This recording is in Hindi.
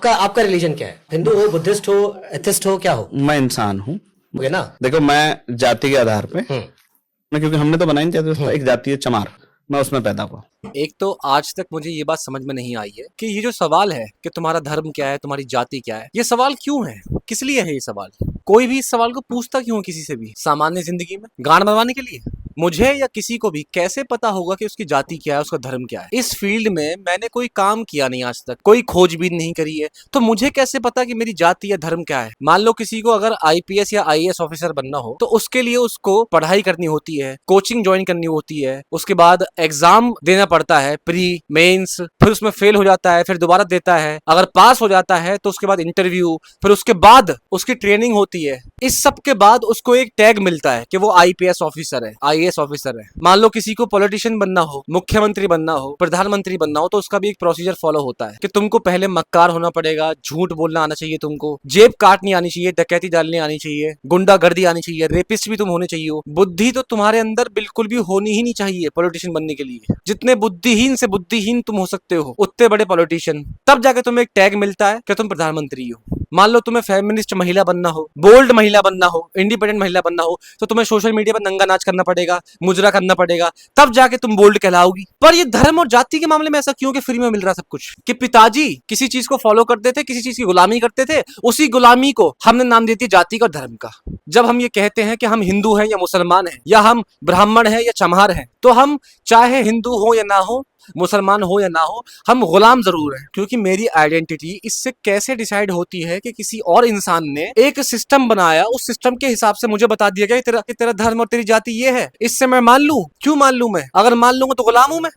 आपका आपका रिलीजन क्या है? हिंदू हो, बुद्धिस्ट हो, एथिस्ट हो, क्या हो? मैं इंसान हूँ। ओके ना? देखो, मैं जाति के आधार पे, मैं क्योंकि हमने तो बनाई नहीं जाती, एक जाति है चमार, मैं उसमें पैदा हुआ। एक तो आज तक मुझे ये बात समझ में नहीं आई है कि ये जो सवाल है कि तुम्हारा धर्म क्या है, तुम्हारी जाति क्या है, ये सवाल क्यों है, किस लिए है ये सवाल? कोई भी इस सवाल को पूछता क्यों है किसी से भी सामान्य जिंदगी में? गांड बनवाने के लिए? मुझे या किसी को भी कैसे पता होगा कि उसकी जाति क्या है, उसका धर्म क्या है? इस फील्ड में मैंने कोई काम किया नहीं आज तक, कोई खोजबीन नहीं करी है, तो मुझे कैसे पता कि मेरी जाति या धर्म क्या है? मान लो किसी को अगर आईपीएस या आईएएस ऑफिसर बनना हो तो उसके लिए उसको पढ़ाई करनी होती है, कोचिंग ज्वाइन करनी होती है, उसके बाद एग्जाम देना पड़ता है, प्री मेंस, फिर उसमें फेल हो जाता है, फिर दोबारा देता है, अगर पास हो जाता है तो उसके बाद इंटरव्यू, फिर उसके बाद उसकी ट्रेनिंग होती है। इस सब के बाद उसको एक टैग मिलता है कि वो आईपीएस ऑफिसर है, आईएएस ऑफिसर है। मान लो किसी को पॉलिटिशियन बनना हो, मुख्यमंत्री बनना हो, प्रधानमंत्री बनना हो, तो उसका भी एक प्रोसीजर फॉलो होता है कि तुमको पहले मक्कार होना पड़ेगा, झूठ बोलना आना चाहिए, तुमको जेब काटनी आनी चाहिए, डकैती डालनी आनी चाहिए, गुंडागर्दी आनी चाहिए, रेपिस्ट भी तुम होने चाहिए हो। बुद्धि तो तुम्हारे अंदर बिल्कुल भी होनी ही नहीं चाहिए पॉलिटिशियन बनने के लिए। जितने बुद्धिहीन से बुद्धिहीन तुम हो सकते हो उतने बड़े पॉलिटिशियन, तब जाके तुम्हें एक टैग मिलता है कि तुम प्रधानमंत्री हो। मान लो तुम्हें फेमिनिस्ट महिला बनना हो, बोल्ड महिला बनना हो, इंडिपेंडेंट महिला बनना हो, तो तुम्हें सोशल मीडिया पर नंगा नाच करना पड़ेगा, मुजरा करना पड़ेगा, तब जाके तुम बोल्ड कहलाओगी। पर ये धर्म और जाति के मामले में ऐसा क्यों कि फ्री में मिल रहा सब कुछ? कि पिताजी किसी चीज को फॉलो करते थे, किसी चीज की गुलामी करते थे, उसी गुलामी को हमने नाम देती जाति का और धर्म का। जब हम ये कहते हैं कि हम हिंदू हैं या मुसलमान हैं, या हम ब्राह्मण हैं या चमार हैं, तो हम चाहे हिंदू हो या ना हो, मुसलमान हो या ना हो, हम गुलाम जरूर हैं। क्योंकि मेरी आइडेंटिटी इससे कैसे डिसाइड होती है कि किसी और इंसान ने एक सिस्टम बनाया, उस सिस्टम के हिसाब से मुझे बता दिया गया कि तेरा धर्म और तेरी जाति ये है, इससे मैं मान लूं? क्यों मान लूं? मैं अगर मान लूंगा तो गुलाम हूं मैं।